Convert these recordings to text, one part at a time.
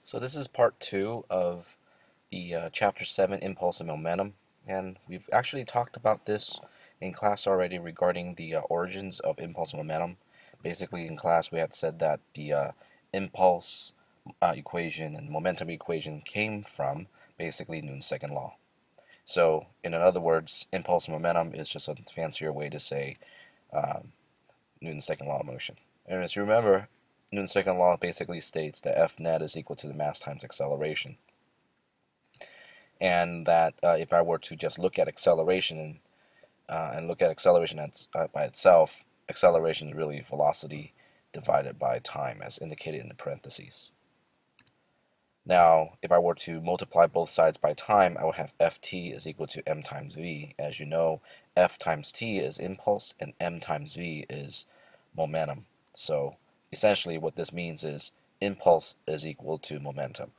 So this is part two of the chapter 7 impulse and momentum, and we've actually talked about this in class already regarding the origins of impulse and momentum. Basically in class we had said that the impulse equation and momentum equation came from basically Newton's second law. So in other words, impulse and momentum is just a fancier way to say um, Newton's second law of motion. And as you remember, Newton's second law basically states that F net is equal to the mass times acceleration. And that if I were to just look at acceleration and look at acceleration by itself, acceleration is really velocity divided by time, as indicated in the parentheses. Now, if I were to multiply both sides by time, I would have Ft is equal to m times v. As you know, F times t is impulse and m times v is momentum. So essentially what this means is impulse is equal to momentum.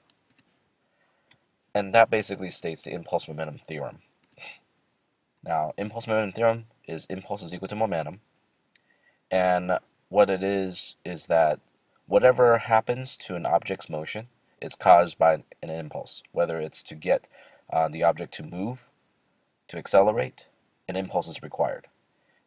And that basically states the impulse momentum theorem. Now, impulse momentum theorem is impulse is equal to momentum. And what it is that whatever happens to an object's motion is caused by an impulse, whether it's to get the object to move, to accelerate, an impulse is required.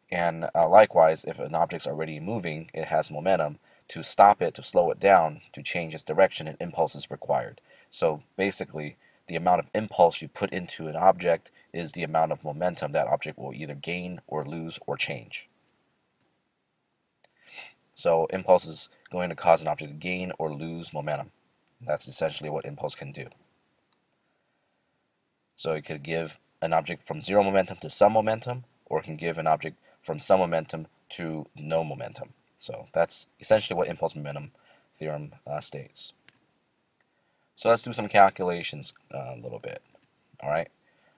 And likewise, if an object's already moving, it has momentum. To stop it, to slow it down, to change its direction, an impulse is required. So basically, the amount of impulse you put into an object is the amount of momentum that object will either gain or lose or change. So impulse is going to cause an object to gain or lose momentum. That's essentially what impulse can do. So it could give an object from zero momentum to some momentum, or it can give an object from some momentum to no momentum. So that's essentially what impulse momentum theorem states. So let's do some calculations a little bit. All right.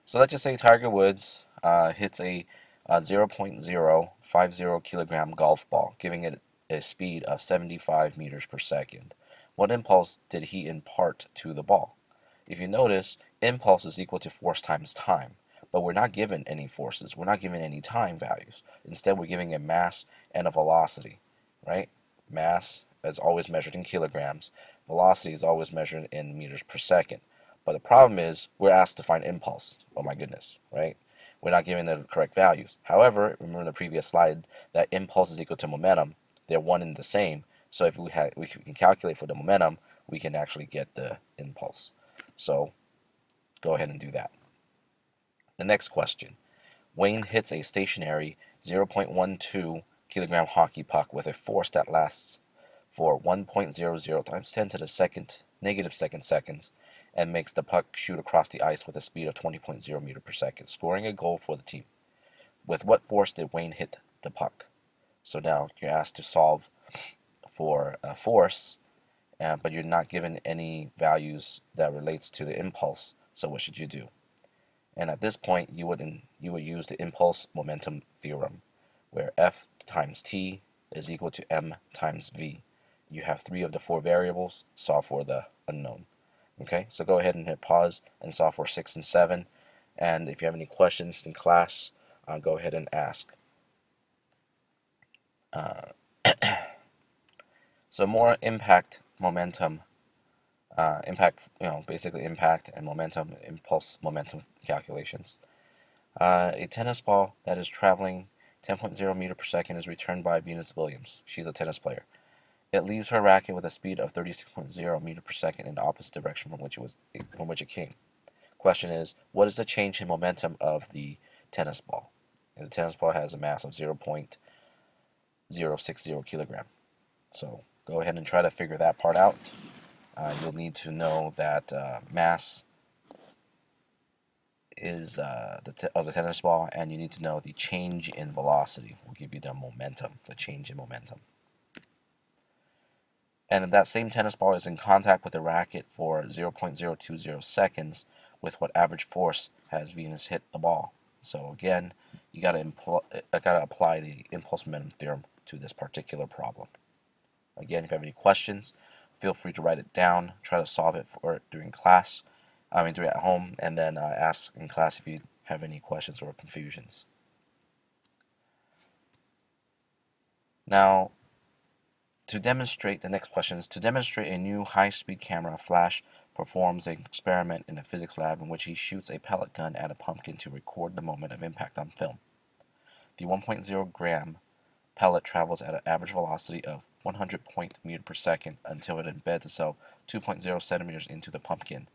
So let's just say Tiger Woods hits a 0.050 kilogram golf ball, giving it a speed of 75 meters per second. What impulse did he impart to the ball? If you notice, impulse is equal to force times time, but we're not given any forces. We're not given any time values. Instead, we're giving a mass and a velocity, right? Mass is always measured in kilograms. Velocity is always measured in meters per second. But the problem is we're asked to find impulse. Oh my goodness, right? We're not given the correct values. However, remember in the previous slide that impulse is equal to momentum. They're one and the same. So if we can calculate for the momentum, we can actually get the impulse. So go ahead and do that. The next question. Wayne hits a stationary 0.12 kilogram hockey puck with a force that lasts for 1.00 times 10 to the second negative second seconds and makes the puck shoot across the ice with a speed of 20.0 meters per second, scoring a goal for the team. With what force did Wayne hit the puck? So now you're asked to solve for a force, but you're not given any values that relates to the impulse. So what should you do? And at this point, you would use the impulse momentum theorem, where F times t is equal to m times v. You have 3 of the 4 variables. Solve for the unknown. Okay, so go ahead and hit pause and solve for 6 and 7. And if you have any questions in class, go ahead and ask. So more impact, momentum, basically impact and momentum, impulse momentum calculations. A tennis ball that is traveling 10.0 meters per second is returned by Venus Williams. She's a tennis player. It leaves her racket with a speed of 36.0 meters per second in the opposite direction from which it came. Question is, what is the change in momentum of the tennis ball? And the tennis ball has a mass of 0.060 kilogram. So go ahead and try to figure that part out. You'll need to know that mass is of the tennis ball, and you need to know the change in velocity will give you the momentum, the change in momentum. And if that same tennis ball is in contact with the racket for 0.020 seconds, with what average force has Venus hit the ball? So again, you gotta apply the impulse momentum theorem to this particular problem. Again, if you have any questions, feel free to write it down. Try to solve it during class. Do it at home, and then ask in class if you have any questions or confusions. Now, To demonstrate, the next question is, to demonstrate a new high-speed camera, Flash performs an experiment in a physics lab in which he shoots a pellet gun at a pumpkin to record the moment of impact on film. The 1.0 gram pellet travels at an average velocity of 100 meters per second until it embeds itself 2.0 centimeters into the pumpkin.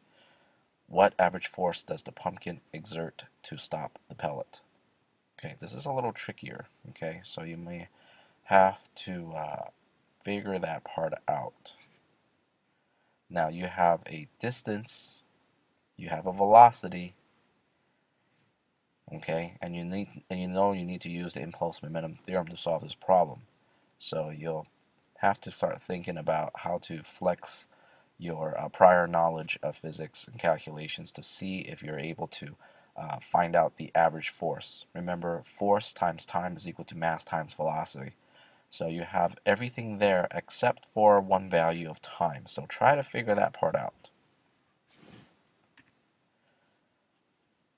What average force does the pumpkin exert to stop the pellet? Okay, this is a little trickier, okay, so you may have to figure that part out. Now you have a distance, you have a velocity, okay, and you need to use the impulse momentum theorem to solve this problem. So you'll have to start thinking about how to flex your prior knowledge of physics and calculations to see if you're able to find out the average force. Remember, force times time is equal to mass times velocity. So you have everything there except for one value of time. So try to figure that part out.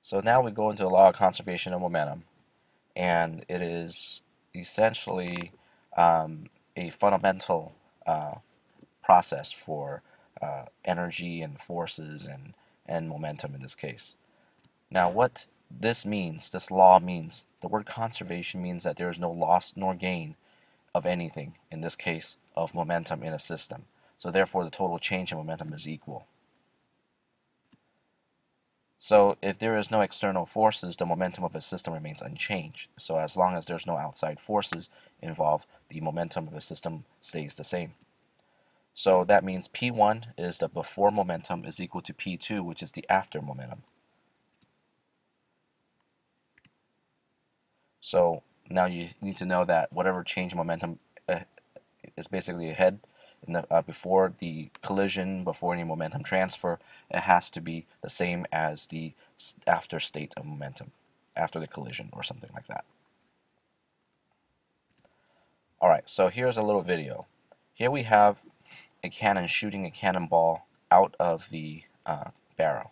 So now we go into the law of conservation of momentum, and it is essentially a fundamental process for energy and forces and momentum in this case. Now what this means, this law means, the word conservation means that there is no loss nor gain of anything, in this case of momentum in a system. So therefore the total change in momentum is equal. So if there is no external forces, the momentum of a system remains unchanged. So as long as there's no outside forces involved, the momentum of a system stays the same. So that means P1 is the before momentum is equal to P2, which is the after momentum. So now you need to know that whatever change in momentum is basically ahead in the, before the collision, before any momentum transfer, it has to be the same as the after state of momentum, after the collision or something like that. Alright, so here's a little video. Here we have a cannon shooting a cannonball out of the barrel.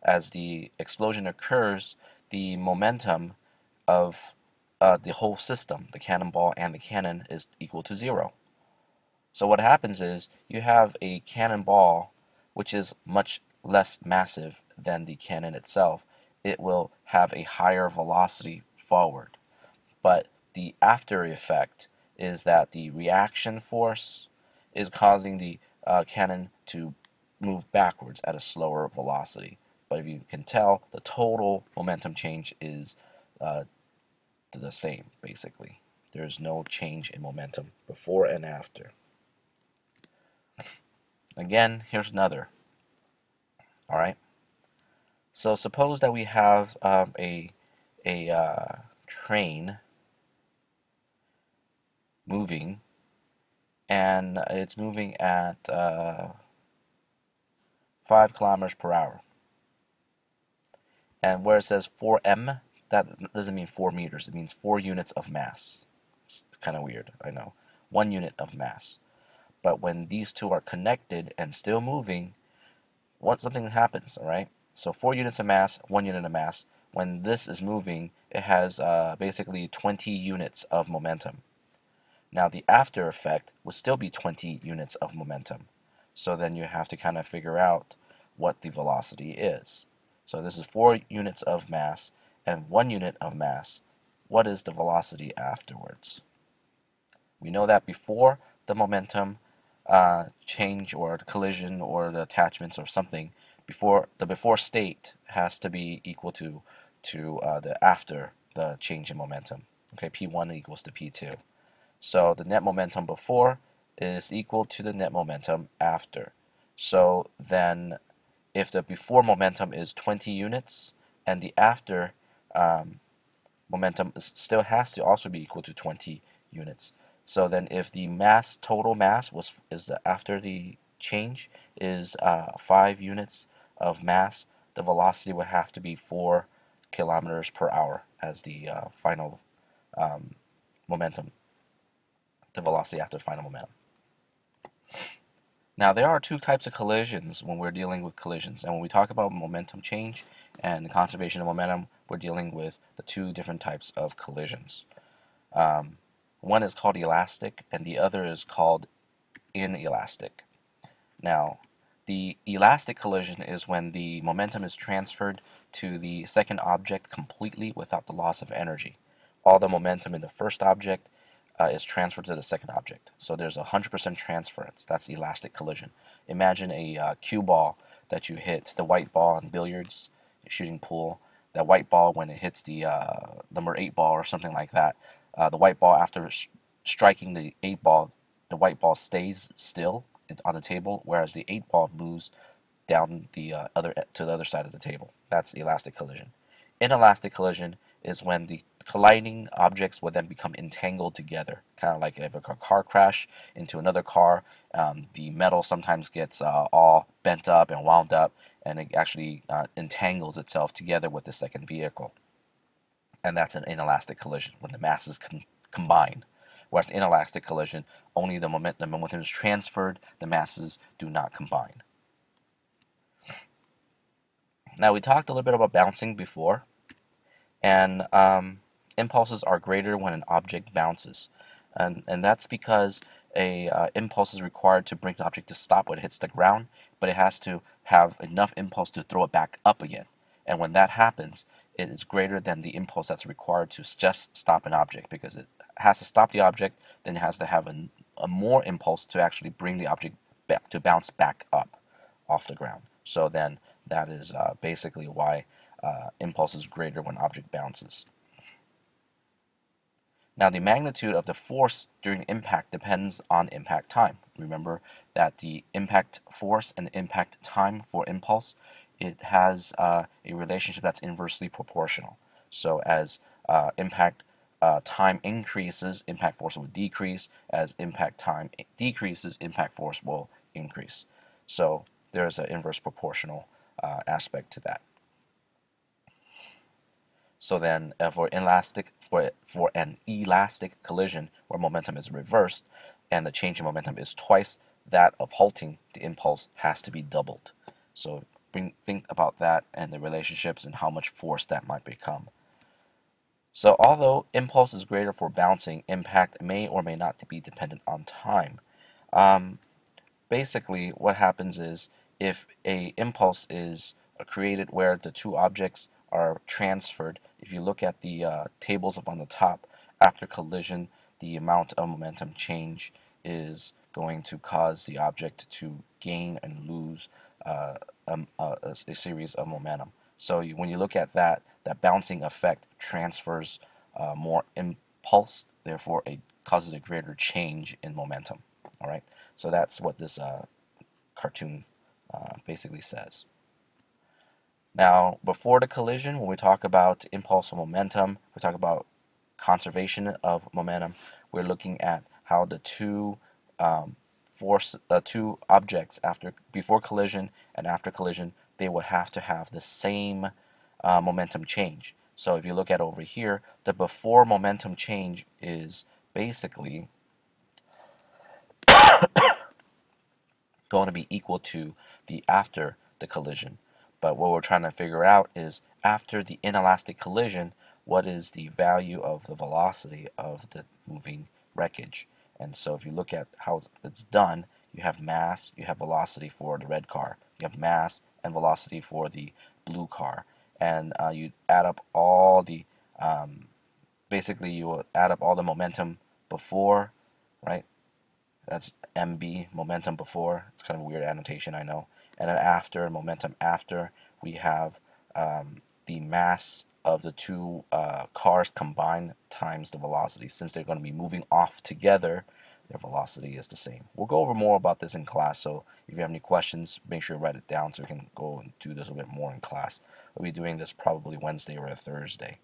As the explosion occurs, the momentum of the whole system, the cannonball and the cannon, is equal to 0. So what happens is you have a cannonball which is much less massive than the cannon itself. It will have a higher velocity forward. But the after effect is that the reaction force is causing the cannon to move backwards at a slower velocity. But if you can tell, the total momentum change is the same, basically. There's no change in momentum before and after. Again, here's another. Alright? So suppose that we have a train moving, and it's moving at 5 kilometers per hour. And where it says 4m, that doesn't mean 4 meters, it means 4 units of mass. It's kind of weird, I know. 1 unit of mass. But when these two are connected and still moving, something happens, alright? So 4 units of mass, 1 unit of mass. When this is moving, it has basically 20 units of momentum. Now the after effect would still be 20 units of momentum. So then you have to kind of figure out what the velocity is. So this is 4 units of mass and 1 unit of mass. What is the velocity afterwards? We know that before the momentum change or the collision or the attachments or something, the before state has to be equal to the after the change in momentum. Okay, P1 equals to P2. So the net momentum before is equal to the net momentum after. So then if the before momentum is 20 units and the after momentum still has to also be equal to 20 units. So then if the total mass is after the change is 5 units of mass, the velocity would have to be 4 kilometers per hour as the final momentum, the velocity after the final momentum. Now there are 2 types of collisions when we're dealing with collisions, and when we talk about momentum change and conservation of momentum, we're dealing with the 2 different types of collisions. One is called elastic and the other is called inelastic. Now, the elastic collision is when the momentum is transferred to the second object completely without the loss of energy. All the momentum in the first object is transferred to the second object. So there's 100% transference. That's elastic collision. Imagine a cue ball that you hit, the white ball in billiards, shooting pool. That white ball, when it hits the number 8 ball or something like that, the white ball, after striking the 8 ball, the white ball stays still on the table, whereas the 8 ball moves down the other to the other side of the table. That's elastic collision. Inelastic collision is when the colliding objects will then become entangled together, kind of like if a car crash into another car. The metal sometimes gets all bent up and wound up, and it actually entangles itself together with the second vehicle. And that's an inelastic collision when the masses combine. Whereas inelastic collision, only the momentum is transferred, the masses do not combine. Now, we talked a little bit about bouncing before, and impulses are greater when an object bounces. And that's because a impulse is required to bring the object to stop when it hits the ground, but it has to have enough impulse to throw it back up again. And when that happens, it is greater than the impulse that's required to just stop an object, because it has to stop the object, then it has to have a more impulse to actually bring the object back, to bounce back up off the ground. So then that is basically why impulse is greater when object bounces. Now, the magnitude of the force during impact depends on impact time. Remember that the impact force and impact time for impulse, it has a relationship that's inversely proportional. So as impact time increases, impact force will decrease. As impact time decreases, impact force will increase. So there's an inverse proportional aspect to that. So then, for an elastic collision where momentum is reversed and the change in momentum is twice that of halting, the impulse has to be doubled. So think about that and the relationships and how much force that might become. So although impulse is greater for bouncing, impact may or may not be dependent on time. Basically, what happens is if a impulse is created where the two objects are transferred, if you look at the tables up on the top, after collision, the amount of momentum change is going to cause the object to gain and lose a series of momentum. So when you look at that, that bouncing effect transfers more impulse, therefore it causes a greater change in momentum. All right, so that's what this cartoon basically says. Now, before the collision, when we talk about impulse and momentum, we talk about conservation of momentum. We're looking at how the two two objects before collision and after collision, they would have to have the same momentum change. So if you look at over here, the before momentum change is basically going to be equal to the after the collision. But what we're trying to figure out is after the inelastic collision, what is the value of the velocity of the moving wreckage? And so if you look at how it's done, you have mass, you have velocity for the red car, you have mass and velocity for the blue car, and you add up all the basically you will add up all the momentum before, right? That's MB, momentum before. It's kind of a weird annotation, I know. And then after, momentum after, we have the mass of the two cars combined times the velocity. Since they're going to be moving off together, their velocity is the same. We'll go over more about this in class, so if you have any questions, make sure you write it down so we can go and do this a bit more in class. We'll be doing this probably Wednesday or Thursday.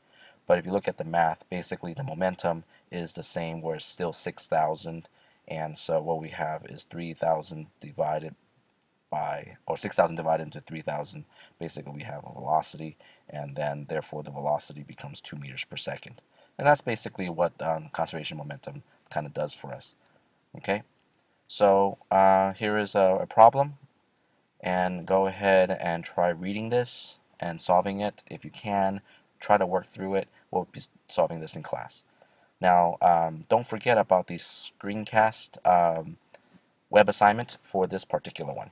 But if you look at the math, basically the momentum is the same, where it's still 6,000. And so what we have is 3,000 divided by, or 6,000 divided into 3,000. Basically, we have a velocity, and then therefore the velocity becomes 2 meters per second. And that's basically what conservation momentum kind of does for us. Okay, so here is a problem, and go ahead and try reading this and solving it. If you can, try to work through it. We'll be solving this in class. Now, don't forget about the screencast web assignment for this particular one.